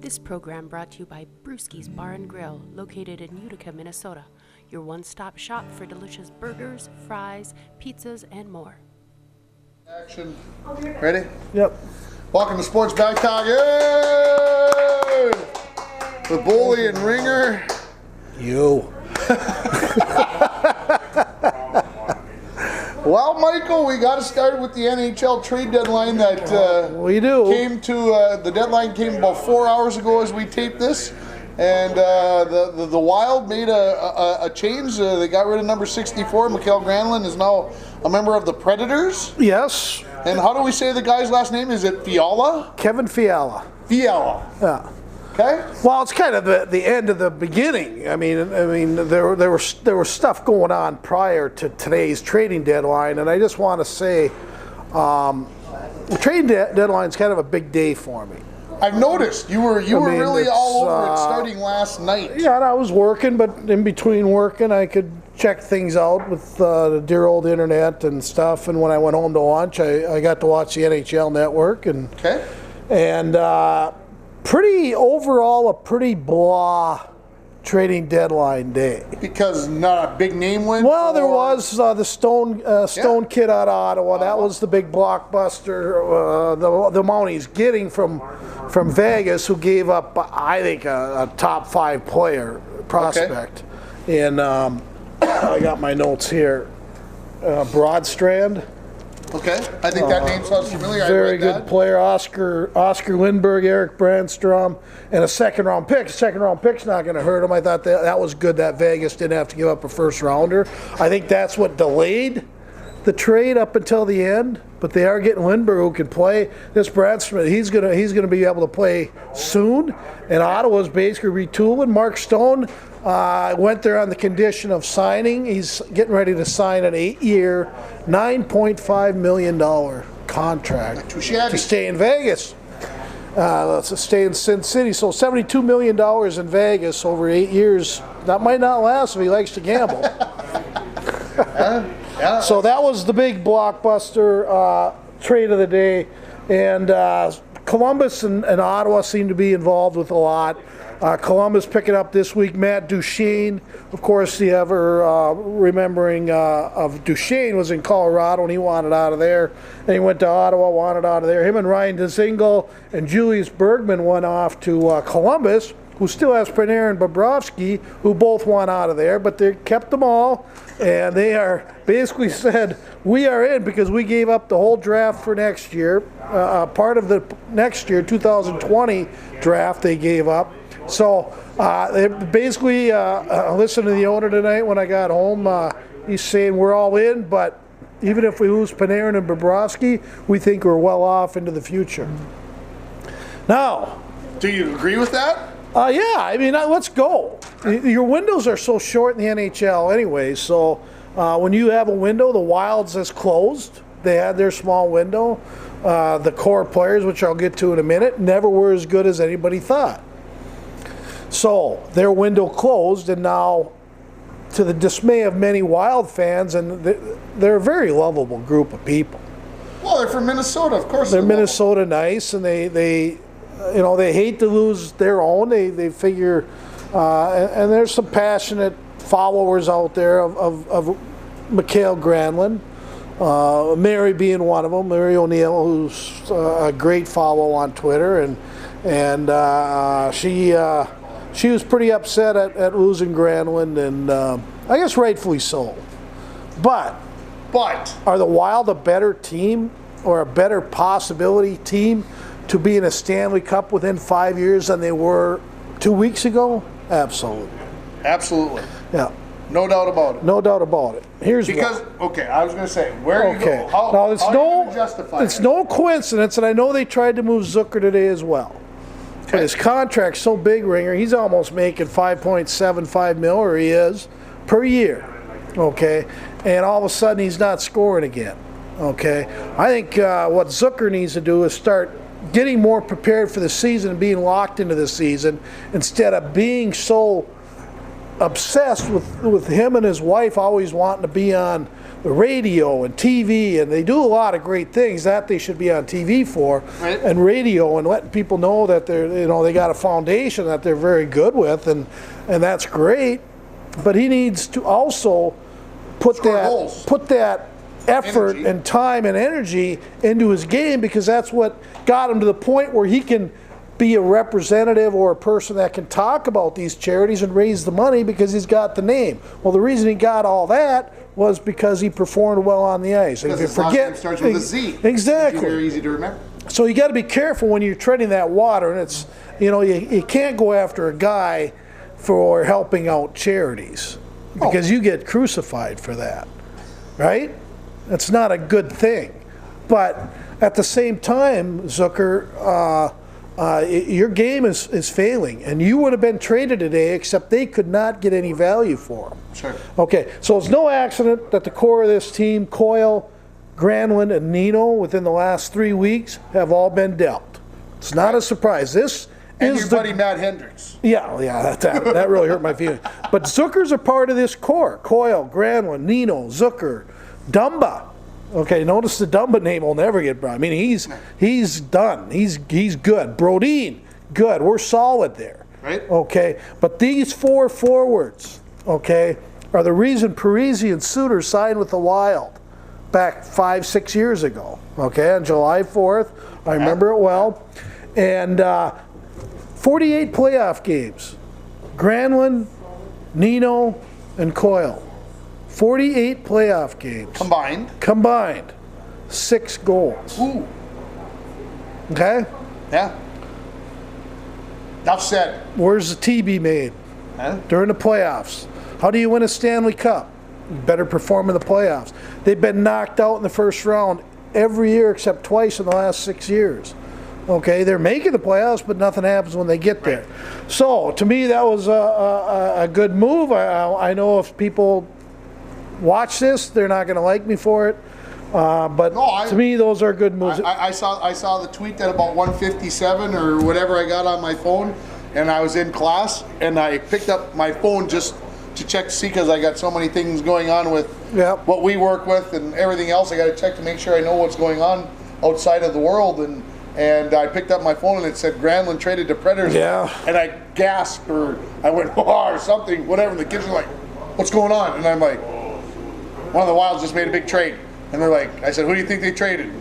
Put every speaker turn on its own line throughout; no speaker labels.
This program brought to you by Brewski's Bar and Grill, located in Utica, Minnesota. Your one-stop shop for delicious burgers, fries, pizzas, and more.
Action. Ready?
Yep.
Welcome to Sports Back Talk. Yay! With Boley and Ringer.
You.
Well, Michael, we got to start with the NHL trade deadline that
We do.
came to. The deadline came about 4 hours ago as we taped this, and the Wild made a change. They got rid of number 64. Mikael Granlund is now a member of the Predators.
Yes.
And how do we say the guy's last name? Is it Fiala?
Kevin Fiala.
Fiala.
Yeah.
Okay.
Well, it's kind of the end of the beginning. I mean, there was stuff going on prior to today's trading deadline, and I just want to say, the trading deadline is kind of a big day for me.
I've noticed you were really all over it starting last night.
Yeah, and I was working, but in between working, I could check things out with the dear old internet and stuff. And when I went home to lunch, I got to watch the NHL Network, and pretty overall a pretty blah trading deadline day.
Because not a big name win?
Well, there was the Stone kid out of Ottawa. That was the big blockbuster. The amount he's getting from Vegas, who gave up, I think, a top 5 player prospect. Okay. And I got my notes here. Broadstrand.
Okay, I think that name sounds familiar.
Very good player. Oscar Lindberg, Eric Brandstrom, and a second-round pick. Second-round pick's not going to hurt him. I thought that was good that Vegas didn't have to give up a first-rounder. I think that's what delayed the trade up until the end. But they are getting Lindberg, who can play. This Brandstrom, he's gonna be able to play soon. And Ottawa's basically retooling. Mark Stone went there on the condition of signing. He's getting ready to sign an 8-year, $9.5 million contract to stay in Vegas. Let's stay in Sin City. So $72 million in Vegas over 8 years. That might not last if he likes to gamble.
Yeah.
So that was the big blockbuster trade of the day. And Columbus and Ottawa seem to be involved with a lot. Columbus picking up this week Matt Duchene. Of course, the ever remembering of Duchene was in Colorado and he wanted out of there. Then he went to Ottawa, wanted out of there. Him and Ryan Dzingel and Julius Bergman went off to Columbus, who still has Panarin and Bobrovsky, who both want out of there, but they kept them all. And they are basically said, we are in because we gave up the whole draft for next year. Part of the next year, 2020 draft, they gave up. So they basically listened to the owner tonight when I got home. He's saying we're all in, but even if we lose Panarin and Bobrovsky, we think we're well off into the future. Now,
do you agree with that?
Yeah, I mean, let's go. Your windows are so short in the NHL anyway, so when you have a window, the Wild's is closed. They had their small window. The core players, which I'll get to in a minute, never were as good as anybody thought. So their window closed, and now, to the dismay of many Wild fans, and they're a very lovable group of people.
Well, they're from Minnesota, of course.
They're Minnesota nice, and they hate to lose their own. They figure, and there's some passionate followers out there of Mikael Granlund. Mary being one of them, Mary O'Neill, who's a great follow on Twitter, and she was pretty upset at losing Granlund, and I guess rightfully so. But are the Wild a better team or a better possibility team to be in a Stanley Cup within 5 years than they were 2 weeks ago? Absolutely.
Absolutely.
Yeah.
No doubt about it.
No doubt about it. Here's
because
why.
Okay, I was going to say, where do you go? How are you going to justify
it's no coincidence, and I know they tried to move Zucker today as well. Okay. But his contract's so big, Ringer, he's almost making $5.75 million, or he is, per year. Okay? And all of a sudden he's not scoring again. Okay? I think what Zucker needs to do is start getting more prepared for the season and being locked into the season instead of being so obsessed with him and his wife always wanting to be on radio and TV, and they do a lot of great things that they should be on TV for,
Right.
and radio, and letting people know that they're, they got a foundation that they're very good with, and that's great. But he needs to also put
goals.
that effort
Energy.
and time and energy into his game, because that's what got him to the point where he can be a representative or a person that can talk about these charities and raise the money, because he's got the name. Well, the reason he got all that was because he performed well on the ice. And
Because
if
his
you
last
forget,
name starts with a Z.
exactly.
Very easy to remember.
So you got to be careful when you're treading that water, and it's, you can't go after a guy for helping out charities, because you get crucified for that, right? That's not a good thing. But at the same time, Zucker, your game is failing, and you would have been traded today, except they could not get any value for him.
Sure.
Okay, so it's no accident that the core of this team, Coyle, Granlund, and Nino, within the last 3 weeks, have all been dealt. It's not a surprise. This
And
is
your
the
buddy Matt Hendricks.
yeah, that really hurt my feelings. But Zucker's a part of this core. Coyle, Granlund, Nino, Zucker, Dumba. Okay, notice the Dumba name will never get brought. I mean, he's done. He's good. Brodin, good. We're solid there.
Right.
Okay, but these 4 forwards, okay, are the reason Parise and Suter signed with the Wild back 5-6 years ago. Okay, on July 4th, I remember it well, and 48 playoff games. Granlund, Nino, and Coyle. 48 playoff games. Combined. 6 goals.
Ooh.
Okay?
Yeah. Enough said.
Where's the tea be made?
Huh?
During the playoffs. How do you win a Stanley Cup? You better perform in the playoffs. They've been knocked out in the first round every year except twice in the last 6 years. Okay, they're making the playoffs, but nothing happens when they get there. So, to me, that was a good move. I know if people watch this, they're not going to like me for it. But to me, those are good moves.
I saw the tweet that about 1:57 or whatever I got on my phone, and I was in class, and I picked up my phone just to check to see, because I got so many things going on with what we work with and everything else. I got to check to make sure I know what's going on outside of the world, and I picked up my phone and it said Granlund traded to Predators.
Yeah.
And I gasped, or I went, oh, or something, whatever. And the kids were like, what's going on? And I'm like, one of the Wilds just made a big trade. And they're like, I said, who do you think they traded?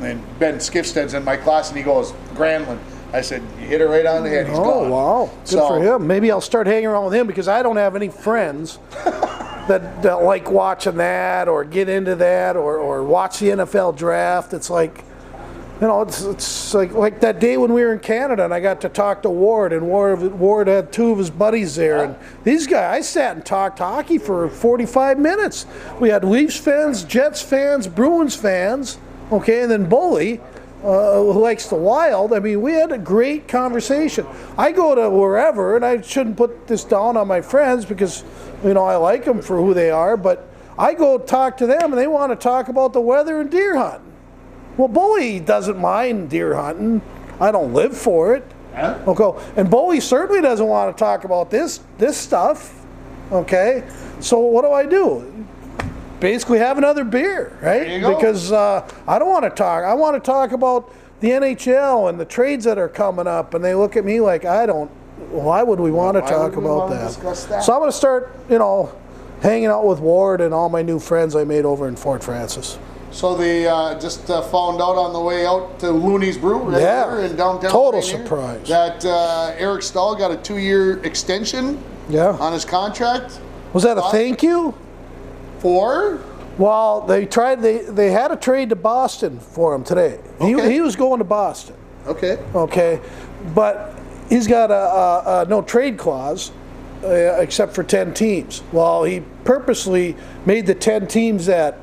And Ben Skifsted's in my class, and he goes, Granlund. I said, you hit it right on the head. He's gone.
Oh, wow. Good for him. Maybe I'll start hanging around with him, because I don't have any friends that like watching that or get into that or watch the NFL draft. It's like, it's like that day when we were in Canada and I got to talk to Ward, and Ward had 2 of his buddies there. And these guys, I sat and talked hockey for 45 minutes. We had Leafs fans, Jets fans, Bruins fans, okay, and then Bully, who likes the Wild. I mean, we had a great conversation. I go to wherever, and I shouldn't put this down on my friends because, I like them for who they are, but I go talk to them and they want to talk about the weather and deer hunting. Well, Bully doesn't mind deer hunting. I don't live for it.
Huh?
Okay, and Bully certainly doesn't want to talk about this stuff. Okay, so what do? Basically, have another beer, right?
There you go.
Because I don't want to talk. I want to talk about the NHL and the trades that are coming up, and they look at me like I don't. Why would we want to talk about that?
Discuss that?
So I'm going to start, hanging out with Ward and all my new friends I made over in Fort Francis.
So they just found out on the way out to Looney's Brew right there in downtown.
Total
Rainier,
surprise.
that Eric Stahl got a 2-year extension on his contract.
Was that a thank you?
For?
Well, they had a trade to Boston for him today.
Okay.
He was going to Boston.
Okay.
But he's got a no trade clause except for 10 teams. Well, he purposely made the 10 teams that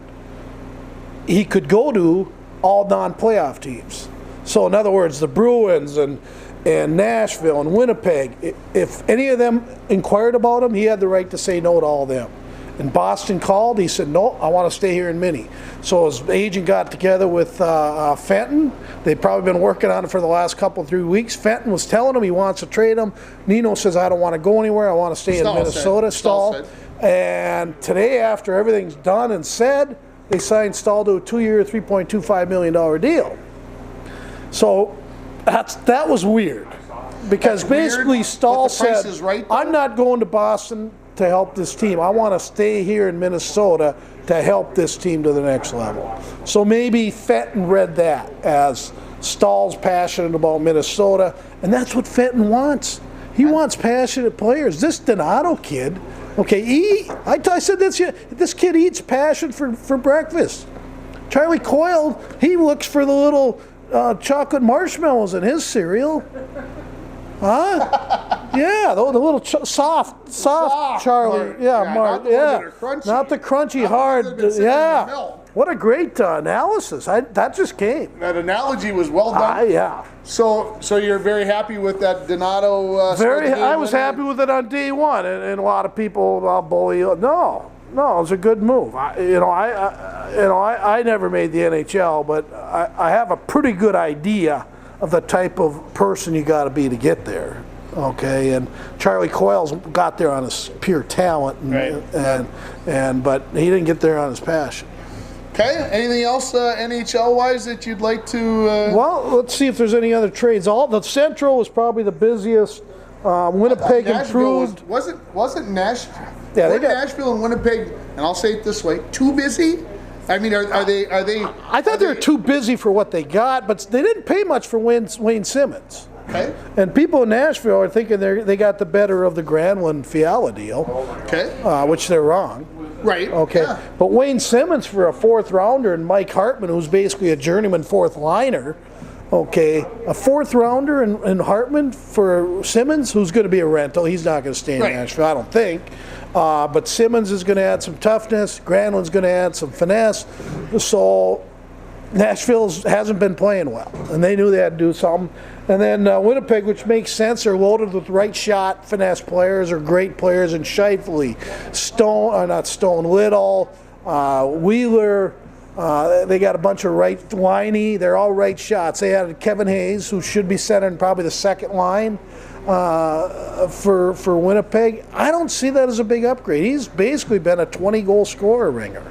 he could go to all non-playoff teams. So in other words, the Bruins and Nashville and Winnipeg, if any of them inquired about him, he had the right to say no to all of them. And Boston called, he said, no, I want to stay here in Minnie. So his agent got together with Fenton. They've probably been working on it for the last 3 weeks. Fenton was telling him he wants to trade him. Nino says, I don't want to go anywhere. I want to stay in Minnesota. Stahl. And today, after everything's done and said, they signed Stahl to a 2-year, $3.25 million deal. So that was weird. Because
That's weird,
basically Stahl
but the price
said,
is right, though?
I'm not going to Boston to help this team. I want to stay here in Minnesota to help this team to the next level. So maybe Fenton read that as Stahl's passionate about Minnesota, and that's what Fenton wants. He wants passionate players. This Donato kid, okay, I said this kid eats passion for breakfast. Charlie Coyle, he looks for the little chocolate marshmallows in his cereal. Huh? Yeah, the little soft Charlie.
Not the ones that are crunchy.
Not the crunchy hard.
That have been sitting in the milk.
What a great analysis. That just came.
That analogy was well done.
Yeah.
So you're very happy with that Donato?
I was happy with it on day one, and a lot of people bully. No, it was a good move. I never made the NHL, but I have a pretty good idea of the type of person you got to be to get there. Okay, and Charlie Coyle's got there on his pure talent, but he didn't get there on his passion.
Okay, anything else NHL-wise that you'd like to...
Well, let's see if there's any other trades. The Central was probably the busiest. Winnipeg improved.
Wasn't Nashville?
Yeah,
weren't Nashville and Winnipeg, and I'll say it this way, too busy? I mean, are they?
I thought they were too busy for what they got, but they didn't pay much for Wayne Simmons.
Okay.
And people in Nashville are thinking they got the better of the Granlund-Fiala deal.
Okay.
Which they're wrong.
Right.
Okay.
Yeah.
But Wayne Simmons for a fourth rounder and Mike Hartman, who's basically a journeyman fourth liner. Okay, a fourth rounder and Hartman for Simmons, who's going to be a rental. He's not going to stay in Nashville, I don't think. But Simmons is going to add some toughness. Granlund's going to add some finesse. So Nashville hasn't been playing well, and they knew they had to do something. And then Winnipeg, which makes sense, are loaded with right shot finesse players or great players in Scheifele, Little, Wheeler. They got a bunch of right liney. They're all right shots. They had Kevin Hayes, who should be centering probably the second line for Winnipeg. I don't see that as a big upgrade. He's basically been a 20-goal scorer ringer.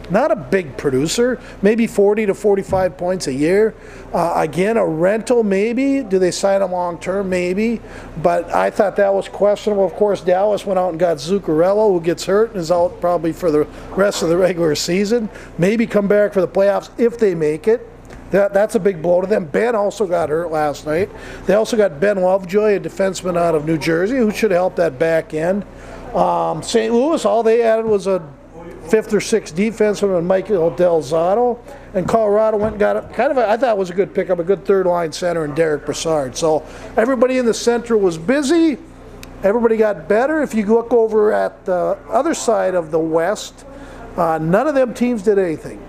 Not a big producer, maybe 40 to 45 points a year. Again, a rental maybe. Do they sign him long term? Maybe. But I thought that was questionable. Of course, Dallas went out and got Zuccarello, who gets hurt and is out probably for the rest of the regular season. Maybe come back for the playoffs if they make it. That's a big blow to them. Ben also got hurt last night. They also got Ben Lovejoy, a defenseman out of New Jersey, who should help that back end. St. Louis, all they added was a fifth or sixth defenseman and Michael Del Zotto, and Colorado went and got I thought it was a good pickup, a good third line center in Derek Brassard. So everybody in the Central was busy. Everybody got better. If you look over at the other side of the West, none of them teams did anything.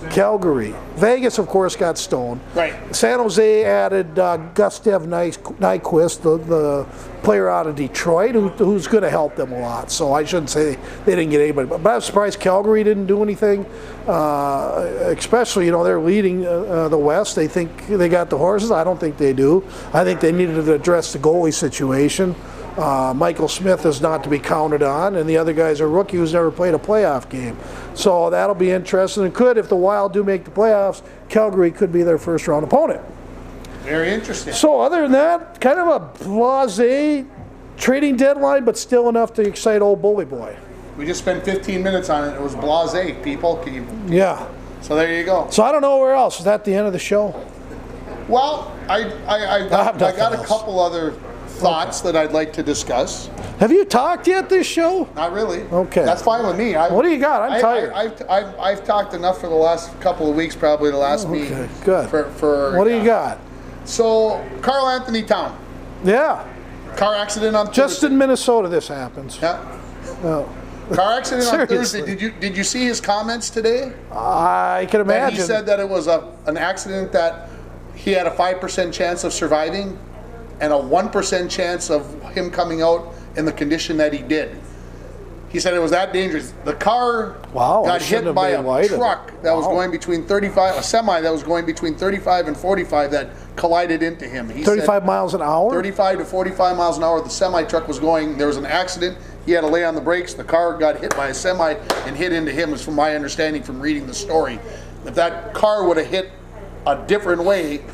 Calgary. Vegas, of course, got stoned.
Right.
San Jose added Gustav Nyquist, the player out of Detroit, who's going to help them a lot. So I shouldn't say they didn't get anybody. But I'm surprised Calgary didn't do anything, especially, they're leading the West. They think they got the horses. I don't think they do. I think they needed to address the goalie situation. Michael Smith is not to be counted on, and the other guy's a rookie who's never played a playoff game. So that'll be interesting. And if the Wild do make the playoffs, Calgary could be their first round opponent.
Very interesting.
So other than that, kind of a blasé trading deadline, but still enough to excite old Bully Boy.
We just spent 15 minutes on it. It was blasé, people.
Yeah.
So there you go.
So I don't know where else. Is that the end of the show?
Well, I got a couple other thoughts that I'd like to discuss.
Have you talked yet this show?
Not really.
Okay.
That's fine with me.
What do you got? I'm tired.
I've talked enough for the last couple of weeks, probably to last me.
Okay, good.
What
do you got?
So, Carl Anthony Town.
Yeah.
Car accident on Thursday.
Just in Minnesota this happens.
Yeah.
Oh.
Car accident on
Seriously.
Thursday. Did you see his comments today?
I can imagine.
He said that it was an accident that he had a 5% chance of surviving and a 1% chance of him coming out in the condition that he did. He said it was that dangerous. The car
Wow,
got
it shouldn't
hit
have
by
been
a
wider.
truck that was going between 35, a semi that was going between 35 and 45 that collided into him. He
35 miles an hour?
35 to 45 miles an hour. The semi truck was going. There was an accident. He had to lay on the brakes. The car got hit by a semi and hit into him, is from my understanding from reading the story. If that car would have hit a different way,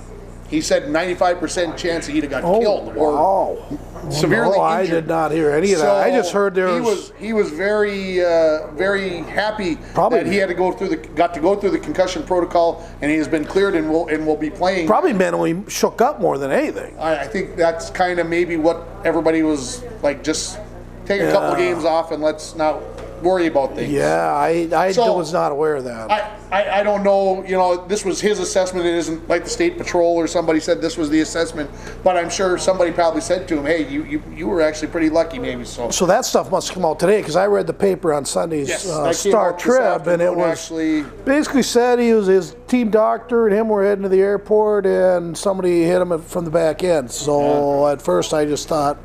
he said 95% chance he'd have got killed or severely
No, I
injured.
did not hear any of that. I just heard there was...
He was very happy that he had to go through the concussion protocol, and he has been cleared and will be playing.
Probably mentally shook up more than anything.
I think that's kind of maybe what everybody was like. Just take a couple games off and let's not worry about things.
Yeah, I was not aware of that.
I don't know, this was his assessment. It isn't like the state patrol or somebody said this was the assessment, but I'm sure somebody probably said to him, hey, you were actually pretty lucky maybe. So
that stuff must come out today, because I read the paper on Sunday's Star Trib, and it was basically said his team doctor and him were heading to the airport and somebody hit him from the back end. So at first I just thought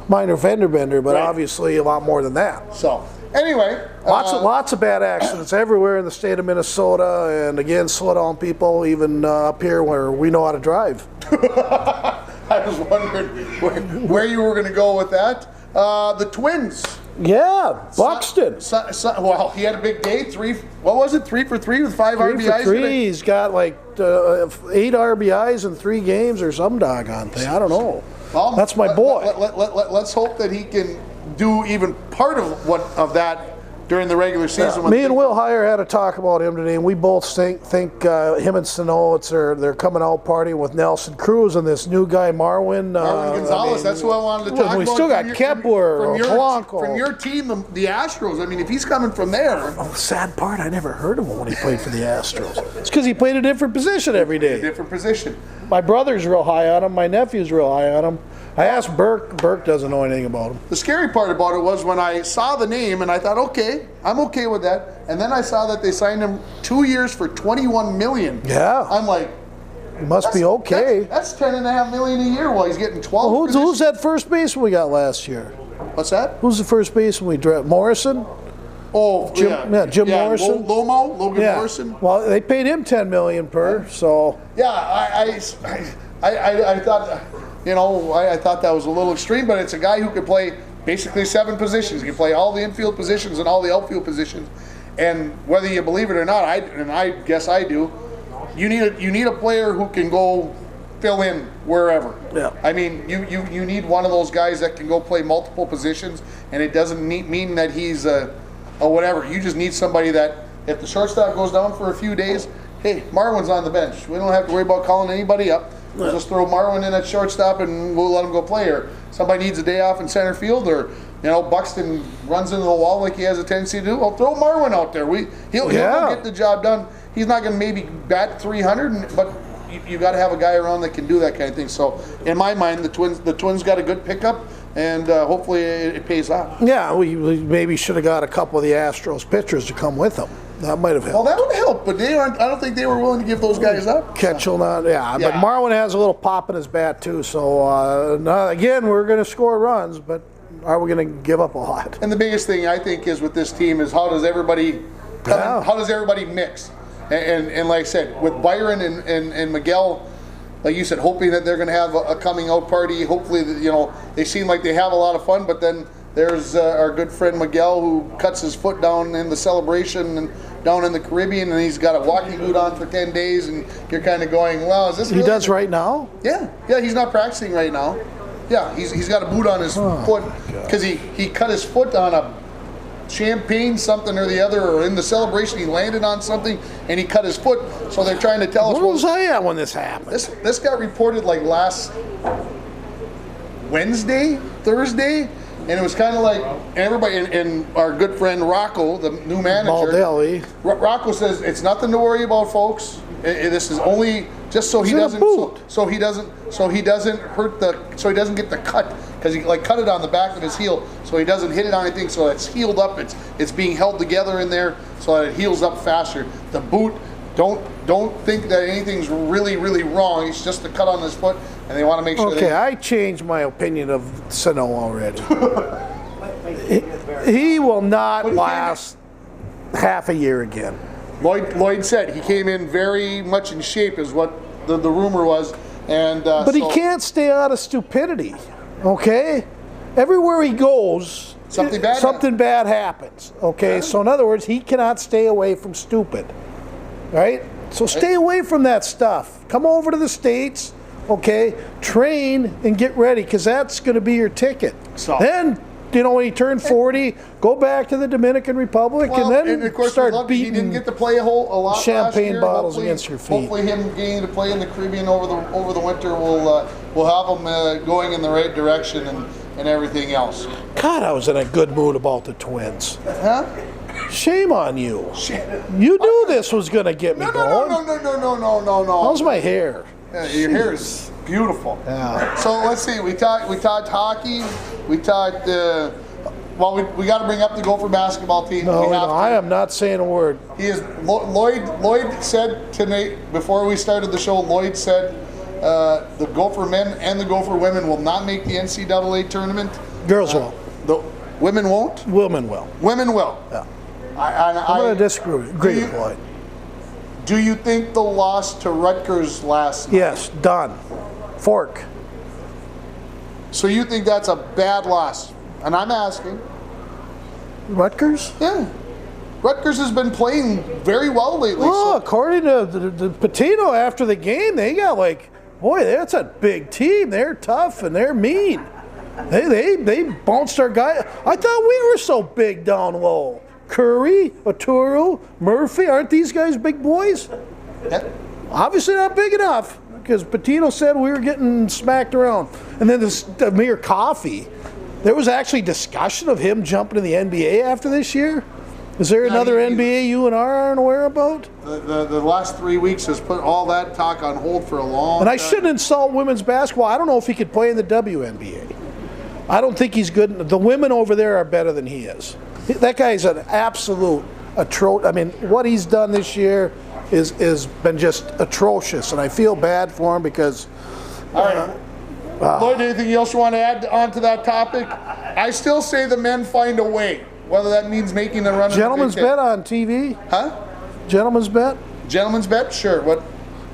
minor fender bender, but obviously a lot more than that.
So anyway,
lots of bad accidents everywhere in the state of Minnesota, and again, slow down people, even up here where we know how to drive.
I was wondering where you were going to go with that. The Twins.
Yeah, Buxton.
Well, he had a big day. 3 for 3 with 5 RBIs?
3 for 3. He's got like 8 RBIs in 3 games or some doggone thing. I don't know.
Well,
that's my boy.
Let's hope that he can do even part of that during the regular season.
Me and Will Heyer had a talk about him today, and we both think him and Sano, it's their coming out party with Nelson Cruz and this new guy Marwin
Gonzalez. That's who I wanted to talk about.
We still got Kepler, Polanco.
From your team, the Astros. I mean, if he's coming from there.
Oh, sad part, I never heard of him when he played for the Astros. It's because he played a different position every day.
A different position.
My brother's real high on him. My nephew's real high on him. I asked Burke. Burke doesn't know anything about him.
The scary part about it was when I saw the name and I thought, okay, I'm okay with that. And then I saw that they signed him 2 years for $21 million.
Yeah.
I'm like,
must be okay.
That's $10.5 million a year while he's getting 12.
Well, who's that first baseman we got last year?
What's that?
Who's the first baseman we drafted? Morrison?
Oh,
Jim Morrison.
Logan Morrison.
Well, they paid him $10 million per. So.
Yeah, I thought, I thought that was a little extreme, but it's a guy who could play basically 7 positions. He can play all the infield positions and all the outfield positions. And whether you believe it or not, I guess I do. You need a player who can go fill in wherever.
Yeah.
I mean, you need one of those guys that can go play multiple positions, and it doesn't mean that he's a whatever. You just need somebody that if the shortstop goes down for a few days, hey, Marwin's on the bench. We don't have to worry about calling anybody up. We'll just throw Marwin in at shortstop and we'll let him go play. Or somebody needs a day off in center field, or Buxton runs into the wall like he has a tendency to do. Well, throw Marwin out there. He'll go get the job done. He's not going to maybe bat 300, but you got to have a guy around that can do that kind of thing. So in my mind, the Twins got a good pickup, and hopefully it pays off.
Yeah, we maybe should have got a couple of the Astros pitchers to come with them. That might have helped.
Well, that would help, but I don't think they were willing to give those guys up.
Ketchel, but Marwin has a little pop in his bat too. So again, we're going to score runs, but are we going to give up a lot?
And the biggest thing I think is with this team is how does everybody mix? And like I said, with Byron and Miguel, like you said, hoping that they're going to have a coming out party. Hopefully, they seem like they have a lot of fun, but then there's our good friend Miguel who cuts his foot down in the celebration and down in the Caribbean, and he's got a walking boot on for 10 days, and you're kind of going, well, is this really?
He does right now?
Yeah, he's not practicing right now. Yeah, he's got a boot on his foot because he cut his foot on a champagne something or the other, or in the celebration he landed on something and he cut his foot. So they're trying to tell us.
Where was I at when this happened?
This got reported like last Thursday, and it was kind of like everybody, and our good friend Rocco, the new manager,
Baldelli.
Rocco says it's nothing to worry about, folks. This is only just so he doesn't get the cut, because he get the on the back of his heel, so he doesn't hit it on anything. So it's healed up. It's being held together in there so that it heals up faster. The boot, don't think that anything's really wrong. It's just a cut on his foot, and they want to make sure.
Okay, I changed my opinion of Sano already. He will not last half a year again.
Lloyd said he came in very much in shape, is what the rumor was. And
but he can't stay out of stupidity, okay? Everywhere he goes,
something
bad happens, okay? Yeah. So in other words, he cannot stay away from stupid, right? So stay away from that stuff. Come over to the States, okay? Train and get ready, because that's going to be your ticket. So then, you know, when he turned 40, go back to the Dominican Republic, and then
of course,
start beating.
He didn't get to play a lot
champagne bottles
hopefully,
against your feet.
Hopefully, him getting to play in the Caribbean over the winter will have him going in the right direction and everything else.
God, I was in a good mood about the Twins.
Huh?
Shame on you. You knew this was going to get me going.
No.
How's my hair?
Yeah, your hair is beautiful.
Yeah.
So let's see. We talked hockey. We talked. We got to bring up the Gopher basketball team.
No, I am not saying a word.
He is. Lloyd said tonight before we started the show. Lloyd said the Gopher men and the Gopher women will not make the NCAA tournament.
Girls will.
The women won't.
Women will.
Women will.
Yeah. I'm going to disagree with Lloyd.
Do you think the loss to Rutgers last night?
Yes, done. Fork.
So you think that's a bad loss? And I'm asking.
Rutgers?
Yeah. Rutgers has been playing very well lately.
Oh, according to the Patino after the game, they got boy, that's a big team. They're tough and they're mean. They bounced our guy. I thought we were so big down low. Curry, Oturu, Murphy, aren't these guys big boys?
Yeah.
Obviously not big enough, because Patino said we were getting smacked around. And then this Amir Coffey, there was actually discussion of him jumping to the NBA after this year. Is there another NBA you and I aren't aware about?
The last 3 weeks has put all that talk on hold for a long time.
And I shouldn't insult women's basketball. I don't know if he could play in the WNBA. I don't think he's good. The women over there are better than he is. That guy's an absolute atrocious. I mean, what he's done this year is been just atrocious, and I feel bad for him because.
All right. Lloyd, anything else you want to add on to that topic? I still say the men find a way, whether that means making a run.
Gentleman's bet on TV?
Huh?
Gentleman's bet?
Gentleman's bet? Sure. What?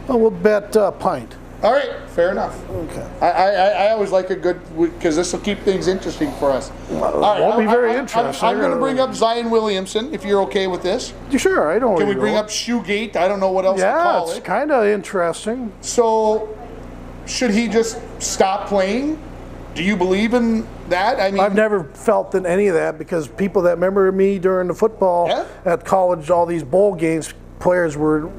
Oh, we'll bet pint.
All right, fair enough.
Okay.
I always like a good, because this will keep things interesting for us.
All right, won't be very interesting.
I'm going to bring up Zion Williamson, if you're okay with this.
Sure, I don't.
Can we bring up Shoegate? I don't know what else to call it.
Yeah, it's kind of interesting.
So, should he just stop playing? Do you believe in that? I mean,
I've never felt in any of that, because people that remember me during the football at college, all these bowl games, players were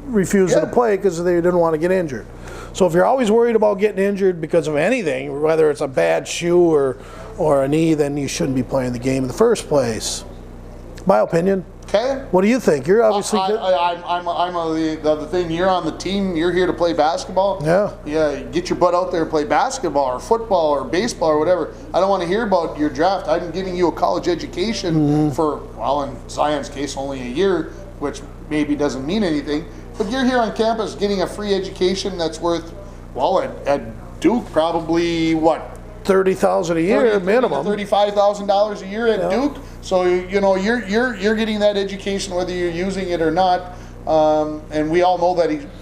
refusing to play because they didn't want to get injured. So if you're always worried about getting injured because of anything, whether it's a bad shoe or a knee, then you shouldn't be playing the game in the first place. My opinion.
Okay.
What do you think? You're obviously good.
I'm the thing. You're on the team. You're here to play basketball.
Yeah.
Yeah. Get your butt out there and play basketball or football or baseball or whatever. I don't want to hear about your draft. I'm giving you a college education for, well, in Zion's case, only a year, which maybe doesn't mean anything. But you're here on campus getting a free education that's worth, well, at Duke probably what?
$30,000 a year minimum.
$35,000 a year at Duke. So you know you're getting that education whether you're using it or not. And we all know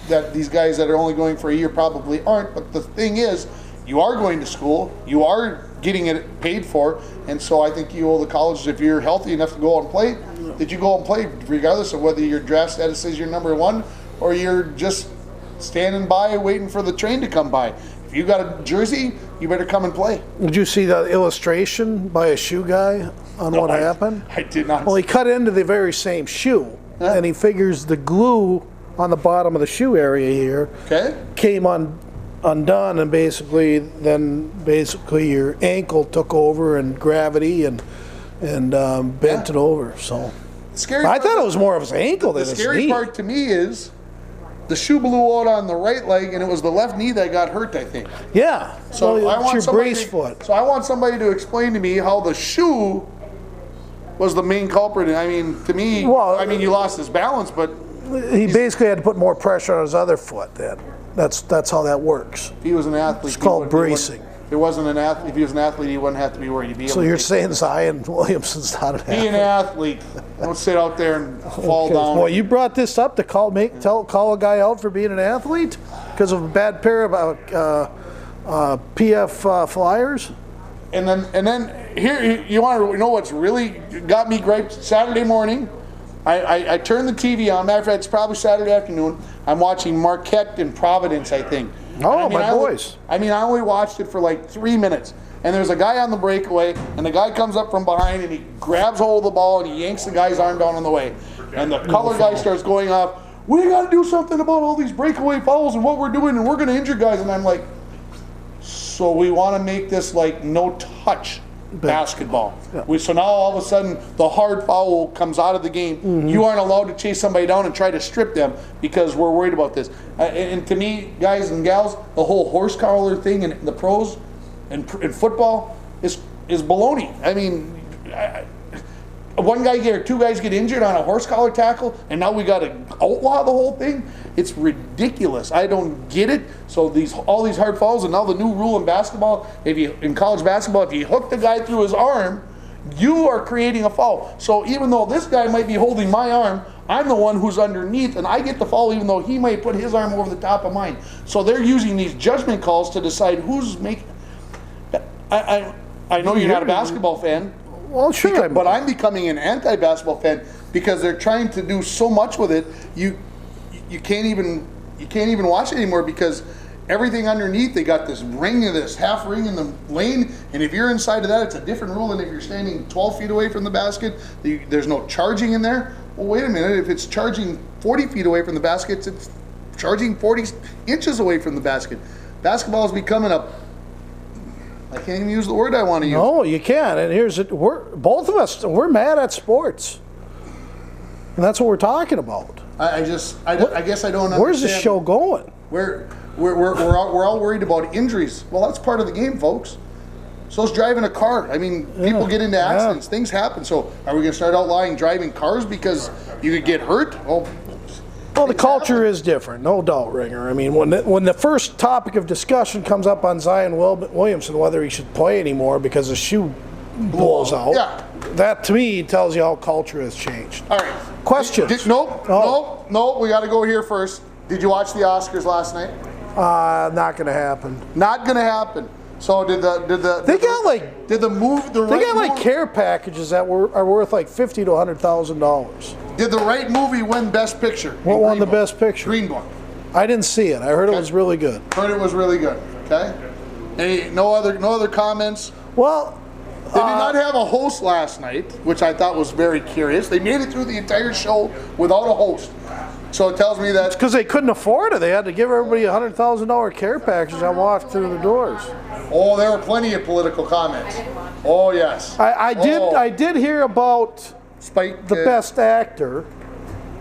that these guys that are only going for a year probably aren't. But the thing is, you are going to school. You are getting it paid for, and so I think you owe the college, if you're healthy enough to go out and play, that you go out and play regardless of whether your draft status says you're number one or you're just standing by waiting for the train to come by. If you got a jersey, you better come and play.
Did you see the illustration by a shoe guy on what happened?
I did not.
Well, he cut into the very same shoe, and he figures the glue on the bottom of the shoe area here came undone, and basically your ankle took over and gravity and bent it over. So I thought it was more of his ankle than his knee.
The scary part to me is the shoe blew out on the right leg, and it was the left knee that got hurt, I think.
Yeah.
So
well,
I want
your brace foot.
So I want somebody to explain to me how the shoe was the main culprit. I mean, to me, you lost his balance, but
he basically had to put more pressure on his other foot. Then that's how that works.
If he was an athlete,
it's called bracing.
there wasn't an athlete, if he was an athlete, he wouldn't have to be worried. He'd be able
So
to
you're
take-
saying Zion Williamson's not an
Be an
athlete?
athlete. Don't sit out there and fall
Okay.
down.
Well, you brought this up to call a guy out for being an athlete because of a bad pair of PF Flyers.
And then here, you want to know what's really got me griped? Saturday morning, I turned the TV on. Matter of fact, it's probably Saturday afternoon. I'm watching Marquette and Providence, I think.
Oh, my boys.
I only watched it for like 3 minutes. And there's a guy on the breakaway, and the guy comes up from behind, and he grabs hold of the ball, and he yanks the guy's arm down on the way. And the color guy starts going off, we got to do something about all these breakaway fouls and what we're doing, and we're going to injure guys. And I'm like, so we want to make this like no-touch basketball.
Yeah.
So now all of a sudden the hard foul comes out of the game.
Mm-hmm.
You aren't allowed to chase somebody down and try to strip them because we're worried about this. And to me, guys and gals, the whole horse collar thing in the pros and football is baloney. I mean, one guy or two guys get injured on a horse collar tackle, and now we got to outlaw the whole thing. It's ridiculous. I don't get it. So all these hard fouls, and now the new rule in basketball, in college basketball, if you hook the guy through his arm, you are creating a foul. So even though this guy might be holding my arm, I'm the one who's underneath, and I get the foul even though he might put his arm over the top of mine. So they're using these judgment calls to decide who's making. I know you're not a basketball fan.
Well, sure.
But I'm becoming an anti-basketball fan because they're trying to do so much with it. You can't even watch it anymore because everything underneath, they got this half ring in the lane, and if you're inside of that, it's a different rule than if you're standing 12 feet away from the basket. There's no charging in there. Well, wait a minute. If it's charging 40 feet away from the basket, it's charging 40 inches away from the basket. Basketball is becoming I can't even use the word I want to use.
No, you can't. And both of us, we're mad at sports. And that's what we're talking about.
I guess I don't understand.
Where's the show going?
We're all worried about injuries. Well, that's part of the game, folks. So is driving a car. I mean, people get into accidents. Things happen. So are we going to start outlawing driving cars because you could get hurt?
Well, the culture is different, no doubt, Ringer. I mean, when the first topic of discussion comes up on Zion Williamson, whether he should play anymore because his shoe blows out, that to me tells you how culture has changed.
All right.
Questions?
Nope. We got to go here first. Did you watch the Oscars last night?
Not going to happen.
Not going to happen. So did the
care packages that are worth like $50,000 to $100,000.
Did the right movie win Best Picture?
What won the Best Picture?
Green Book.
I didn't see it. I heard it was really good.
Heard it was really good. Okay. No other comments.
Well,
they did not have a host last night, which I thought was very curious. They made it through the entire show without a host. So it tells me that
because they couldn't afford it. They had to give everybody $100,000 care package and walk through the doors.
Oh, there were plenty of political comments. Oh yes.
I did hear about
Spike,
the Best Actor.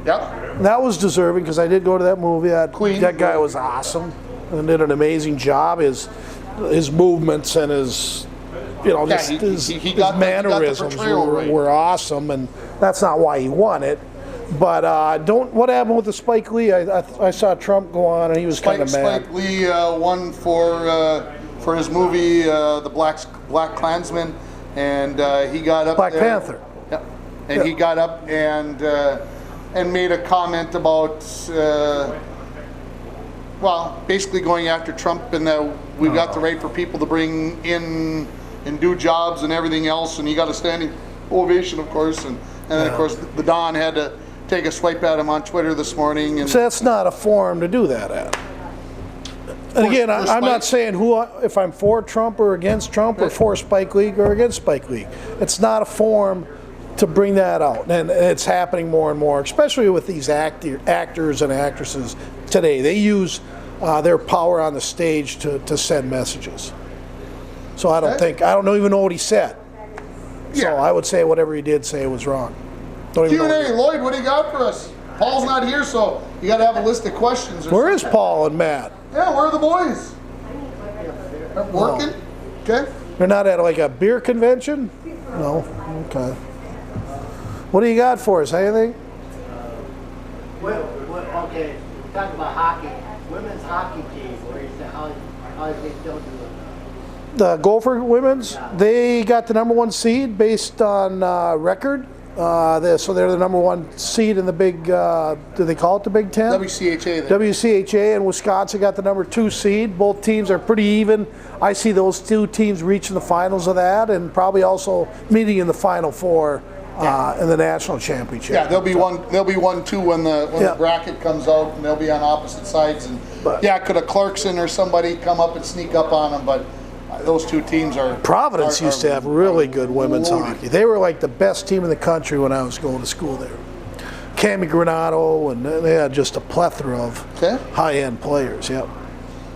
Yep.
That was deserving because I did go to that movie.
Queen.
That guy was awesome and did an amazing job. His movements and his mannerisms were awesome, and that's not why he won it. But what happened with the Spike Lee? I saw Trump go on, and he was kind of mad.
Spike Lee won for his movie The Black Klansman, and he got up
Black
there.
Panther.
Yep. And he got up and made a comment about basically going after Trump, and that we've got the right for people to bring in and do jobs and everything else, and he got a standing ovation, of course, and then of course the Don had to take a swipe at him on Twitter this morning. And
so that's not a forum to do that at. And again, I'm not saying if I'm for Trump or against Trump or for Spike Lee or against Spike Lee. It's not a forum to bring that out, and it's happening more and more, especially with these actors and actresses today. They use their power on the stage to send messages. So I don't even know what he said. So I would say whatever he did say was wrong.
Q&A, Lloyd, what do you got for us? Paul's not here, so you got to have a list of questions.
Where is Paul and Matt?
Yeah, where are the boys? They're working? Okay.
They're not at like a beer convention? No. Okay. What do you got for us? Anything?
Okay, talk about hockey. Women's hockey team. Where you say how they still do it?
The Gopher women's, they got the number 1 seed based on record. So they're the number 1 seed in the big, do they call it the Big Ten?
WCHA.
WCHA, and Wisconsin got the number 2 seed. Both teams are pretty even. I see those 2 teams reaching the finals of that, and probably also meeting in the Final Four in the national championship.
Yeah, there'll be one. There'll be 1-2 when the bracket comes out, and they'll be on opposite sides. And could a Clarkson or somebody come up and sneak up on them? But those 2 teams are.
Providence used to have really good women's hockey. They were like the best team in the country when I was going to school there. Cami Granato, and they had just a plethora of high-end players. Yep.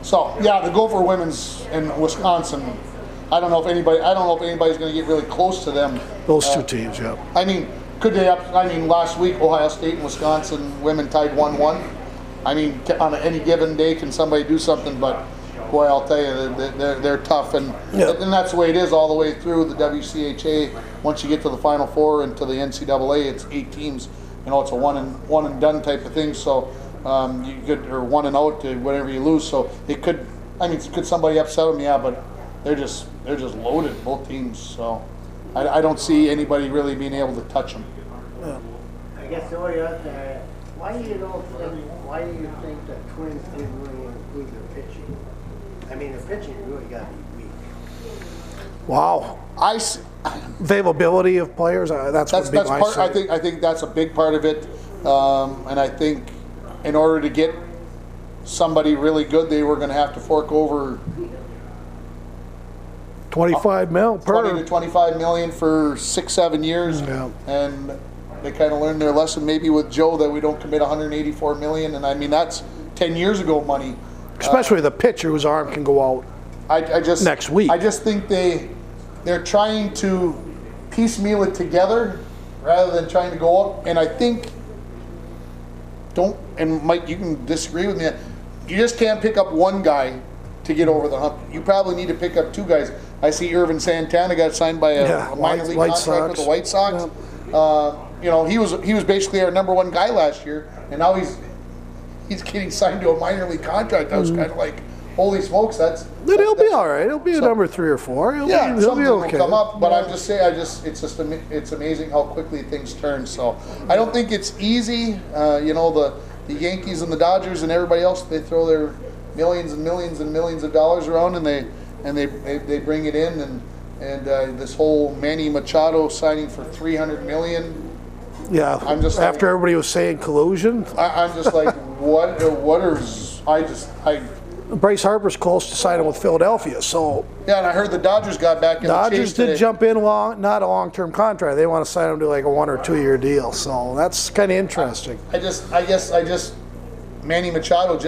So the Gopher women's in Wisconsin. I don't know if anybody's going to get really close to them.
Those 2 teams, yeah.
I mean, could they? Last week Ohio State and Wisconsin women tied 1-1. I mean, on any given day, can somebody do something? But boy, I'll tell you, they're tough, and that's the way it is all the way through the WCHA. Once you get to the Final Four and to the NCAA, it's 8 teams. You know, it's a one and done type of thing. So you could, or 1 and out to whatever you lose. So it could. I mean, could somebody upset them? Yeah, but they're just loaded, both teams. So I don't see anybody really being able to touch them.
I guess the way out there, why do you think the Twins didn't really include their pitching? I mean, the pitching really got to be weak.
Wow. Availability of players. That's part.
I think that's a big part of it, and I think in order to get somebody really good, they were going to have to fork over
25 mil per
20 to 25 million for 6-7 years, and they kind of learned their lesson maybe with Joe that we don't commit 184 million, and I mean that's 10 years ago money.
Especially the pitcher whose arm can go out next week.
I just think they're trying to piecemeal it together rather than trying to go up. And I think and Mike, you can disagree with me. You just can't pick up one guy to get over the hump. You probably need to pick up 2 guys. I see Irvin Santana got signed by a minor league contract with the White Sox. You know, he was basically our number 1 guy last year, and now he's getting signed to a minor league contract. I was kind of like, holy smokes,
he'll be all right. He'll be a number 3 or 4. He'll be okay.
Will come up, but I'm just saying, it's amazing how quickly things turn. So I don't think it's easy. You know, the Yankees and the Dodgers and everybody else, they throw their millions and millions and millions of dollars around, and they bring it in, and this whole Manny Machado signing for $300 million.
Yeah,
I'm just
after everybody was saying collusion.
I'm just like, what
Bryce Harper's close to signing with Philadelphia, so.
Yeah, and I heard the Dodgers got back in the chase
Dodgers did
today.
jump in not a long-term contract. They want to sign him to like a 1 or 2 year deal, so that's kind of interesting.
I guess Manny Machado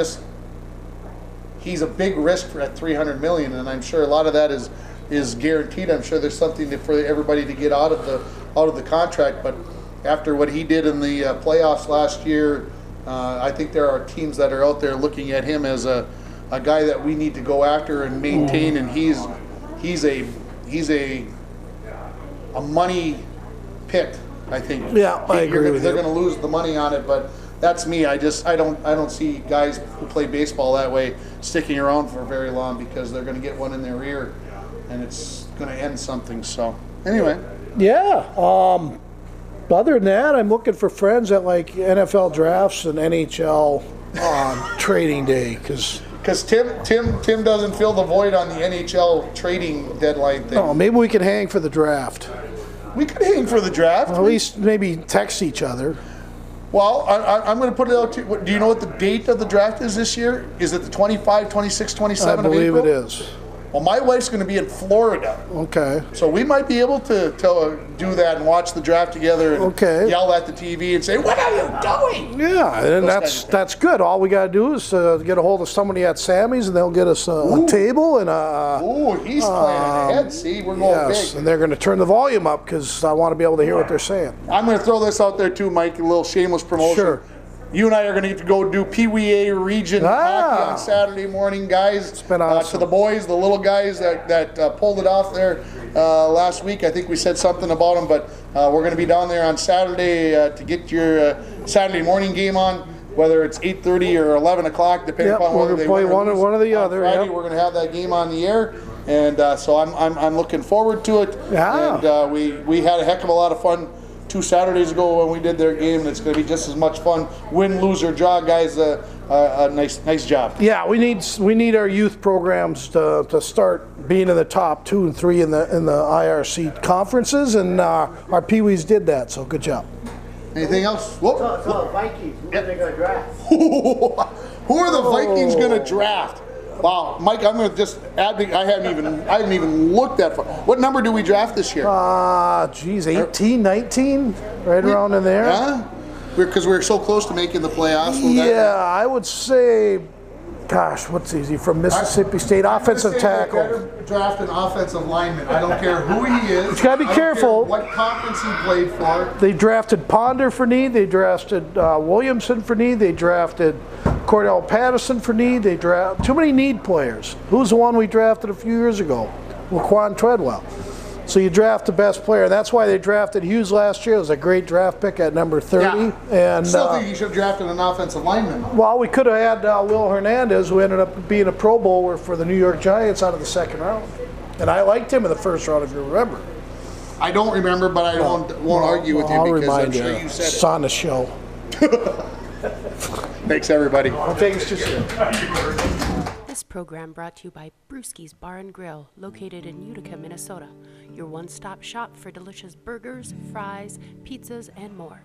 he's a big risk at $300 million, and I'm sure a lot of that is guaranteed. I'm sure there's something for everybody to get out of the contract, but after what he did in the playoffs last year, I think there are teams that are out there looking at him as a guy that we need to go after and maintain, and he's a money pit, I think.
Yeah, I agree with you.
They're going to lose the money on it, but that's me. I don't see guys who play baseball that way sticking around for very long because they're going to get one in their ear, and it's going to end something. So anyway.
Yeah. Other than that, I'm looking for friends at like NFL drafts and NHL on trading day because
Tim doesn't fill the void on the NHL trading deadline thing.
Oh, maybe we could hang for the draft.
We could hang for the draft.
At least maybe text each other.
Well, I'm going to put it out to you. Do you know what the date of the draft is this year? Is it the 25, 26, 27 of April?
I believe it is.
Well, my wife's going to be in Florida.
Okay.
So we might be able to do that and watch the draft together and yell at the TV and say, "What are you doing?" Yeah,
and that's good. All we got to do is get a hold of somebody at Sammy's, and they'll get us a table and a.
Ooh, he's planning ahead. See, we're going big.
And they're going to turn the volume up because I want to be able to hear what they're saying.
I'm going to throw this out there too, Mike. A little shameless promotion.
Sure.
You and I are going to get to go do PWA region hockey on Saturday morning, guys.
It's been awesome.
To the boys, the little guys that pulled it off there last week. I think we said something about them, but we're going to be down there on Saturday to get your Saturday morning game on, whether it's 8:30 or 11 o'clock, depending upon whether they
play one or the other.
Friday, we're going to have that game on the air. And so I'm looking forward to it.
Yeah.
And we had a heck of a lot of fun 2 Saturdays ago when we did their game, and it's going to be just as much fun. Win, lose, or draw, guys. A nice job.
Yeah, we need our youth programs to start being in the top 2 and 3 in the IRC conferences, and our Pee-wees did that. So good job.
Anything else?
So Vikings, who are they going to draft?
Who are the Vikings going to draft? Wow, Mike, I'm going to just add. I haven't even looked that far. What number do we draft this year?
18, 19, right around in there.
Yeah, because we're so close to making the playoffs.
Yeah, I would say, gosh, what's easy from Mississippi State offensive tackle.
Better draft an offensive lineman. I don't care who he is.
You gotta be careful.
What conference he played for.
They drafted Ponder for need. They drafted Williamson for need. They drafted Cordell Patterson for need. They draft too many need players. Who's the one we drafted a few years ago? Laquan Treadwell. So you draft the best player. That's why they drafted Hughes last year. It was a great draft pick at number 30.
Yeah.
And
Still think you should have drafted an offensive lineman.
well, we could have had Will Hernandez, who ended up being a Pro Bowler for the New York Giants out of the 2nd round. And I liked him in the 1st round, if you remember.
I don't remember, but I won't argue with you
I'll
because
remind
I'm sure you said
It's on the show.
Thanks, everybody.
Thanks, just
This program brought to you by Brewski's Bar and Grill, located in Utica, Minnesota. Your one-stop shop for delicious burgers, fries, pizzas, and more.